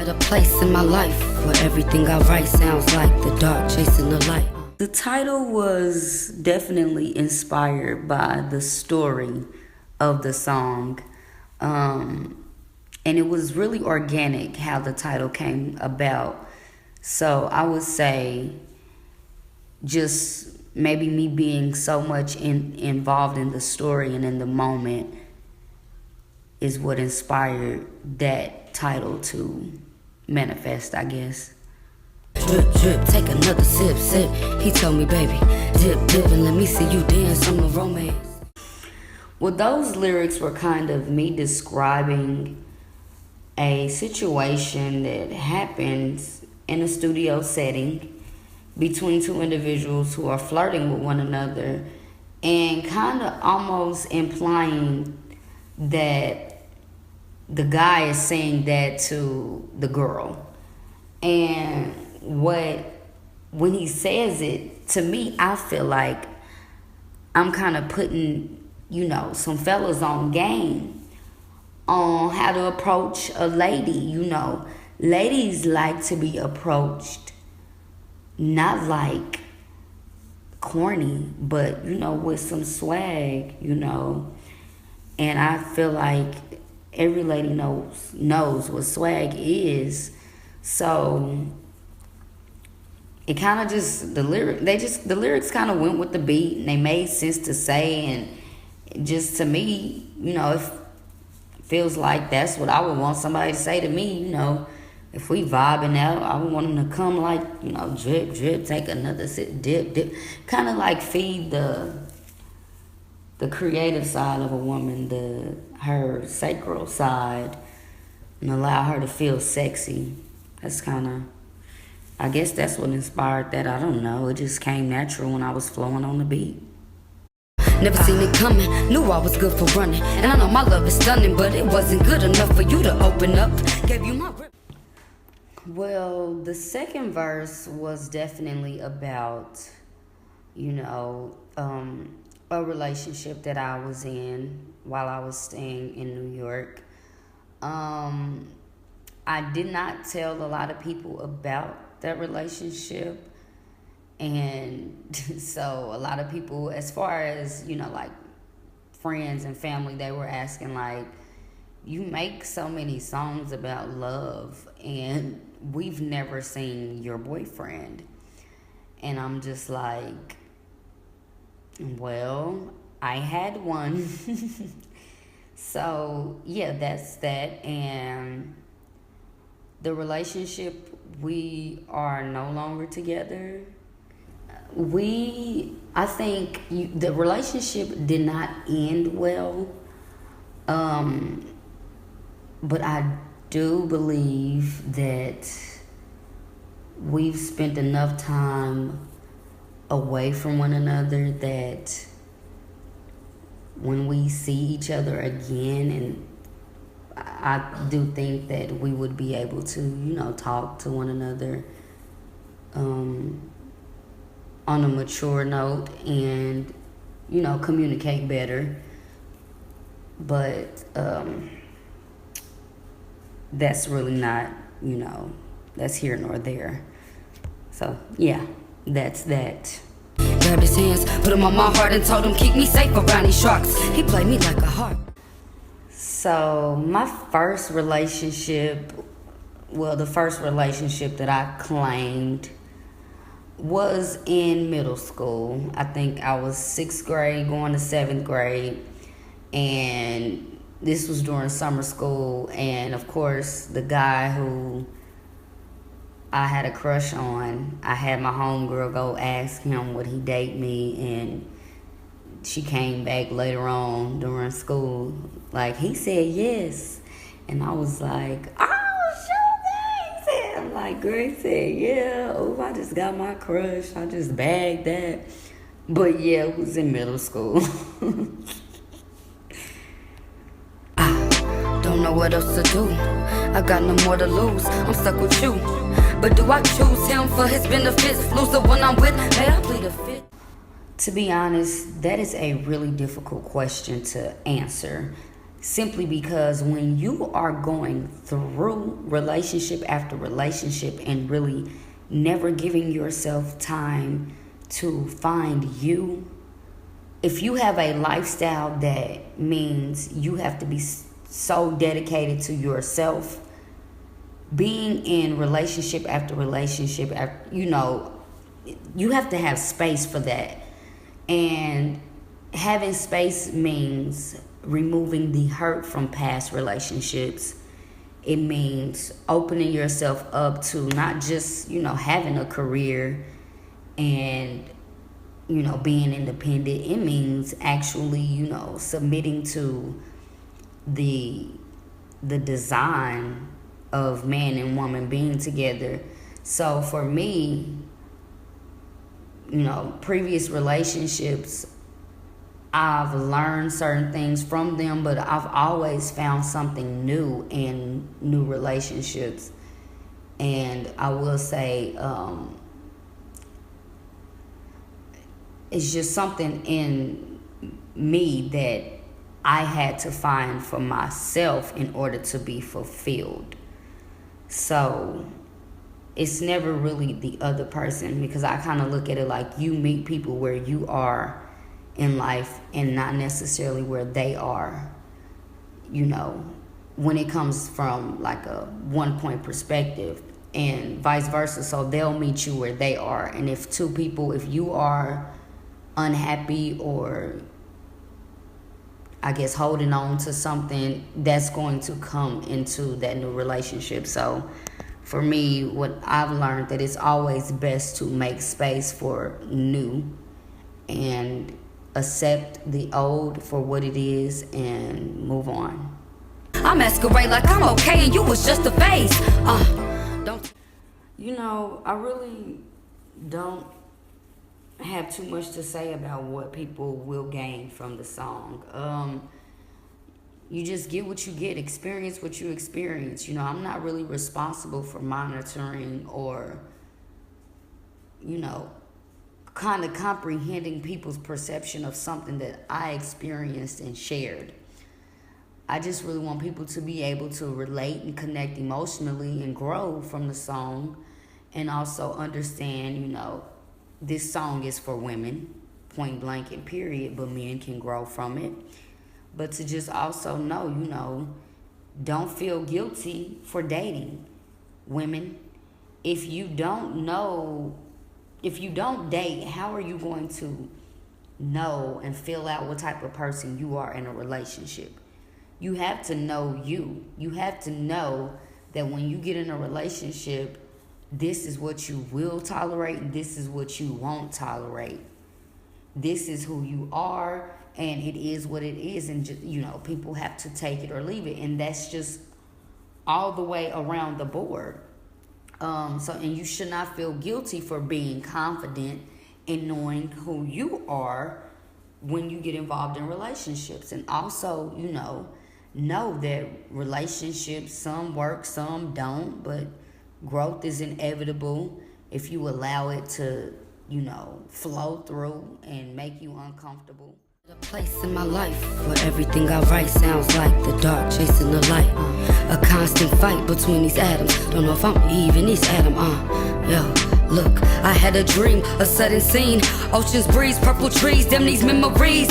At a place in my life where everything I write sounds like the dark chasing the light. The title was definitely inspired by the story of the song. And it was really organic how the title came about. So I would say just maybe me being so much involved in the story and in the moment is what inspired that title to manifest, I guess. Drip, drip, take another sip, sip. He told me, baby, dip, dip, and let me see you dance on the romance. Well, those lyrics were kind of me describing a situation that happens in a studio setting between two individuals who are flirting with one another, and kind of almost implying that the guy is saying that to the girl. And when he says it, to me, I feel like I'm kind of putting, some fellas on game on how to approach a lady. Ladies like to be approached not like corny, but with some swag, and I feel like every lady knows what swag is. So it kind of just the lyrics kind of went with the beat, and they made sense to say, and just to me, it feels like that's what I would want somebody to say to me. If we vibing out, I would want them to come like, drip, drip, take another sip, dip, dip. Kind of like feed the creative side of a woman, her sacral side, and allow her to feel sexy. That's I guess that's what inspired that. I don't know. It just came natural when I was flowing on the beat. Never seen it coming, knew I was good for running. And I know my love is stunning, but it wasn't good enough for you to open up. Gave you my grip. Well, the second verse was definitely about, a relationship that I was in while I was staying in New York. I did not tell a lot of people about that relationship. And so a lot of people, as far as, like friends and family, they were asking like, you make so many songs about love and we've never seen your boyfriend. And I'm just like, well, I had one. So yeah, that's that. And the relationship, we are no longer together. I think the relationship did not end well. But I do believe that we've spent enough time away from one another that when we see each other again, and I do think that we would be able to, talk to one another on a mature note and, communicate better. But that's really not, that's here nor there. So, yeah, that's that. Grabbed his hands, put him on my heart and told him keep me safe around these sharks. He played me like a harp. So, my first relationship, the first relationship that I claimed was in middle school. I think I was 6th grade going to 7th grade. And this was during summer school, and of course, the guy who I had a crush on, I had my homegirl go ask him would he date me, and she came back later on during school, like, he said yes. And I was like, oh, sure thing. I'm like, Greg said, yeah, I just got my crush. I just bagged that. But yeah, it was in middle school. Don't know what else to do. I got no more to lose. I'm stuck with you. But do I choose him for his benefits? Lose the one I'm with. May I plead a fifth? To be honest, that is a really difficult question to answer. simply because when you are going through relationship after relationship and really never giving yourself time to find you, if you have a lifestyle that means you have to be so dedicated to yourself, being in relationship after relationship, you have to have space for that. And having space means removing the hurt from past relationships. It means opening yourself up to not just, having a career and, being independent. It means actually, submitting to the design of man and woman being together. So for me, previous relationships, I've learned certain things from them, but I've always found something new in new relationships. And I will say, it's just something in me that I had to find for myself in order to be fulfilled. So it's never really the other person, because I kind of look at it like you meet people where you are in life and not necessarily where they are, when it comes from like a 1 point perspective, and vice versa. So they'll meet you where they are. And if you are unhappy or I guess holding on to something, that's going to come into that new relationship. So for me, what I've learned, that it's always best to make space for new and accept the old for what it is and move on. I masquerade like I'm okay and you was just a phase. Don't. I really don't have too much to say about what people will gain from the song. You just get what you get, experience what you experience. I'm not really responsible for monitoring or, kind of comprehending people's perception of something that I experienced and shared. I just really want people to be able to relate and connect emotionally and grow from the song, and also understand, this song is for women, point blank and period, but men can grow from it. But to just also know, don't feel guilty for dating. Women, if you don't date, how are you going to know and fill out what type of person you are in a relationship? You have to know you. You have to know that when you get in a relationship, this is what you will tolerate, and this is what you won't tolerate. This is who you are, and it is what it is, and people have to take it or leave it, and that's just all the way around the board. And you should not feel guilty for being confident in knowing who you are when you get involved in relationships. And also, know that relationships, some work, some don't, but growth is inevitable if you allow it to, flow through and make you uncomfortable. A place in my life where everything I write sounds like the dark chasing the light. A constant fight between these atoms. Don't know if I'm even East Adam. Look, I had a dream, a sudden scene. Oceans breeze, purple trees, them these memories.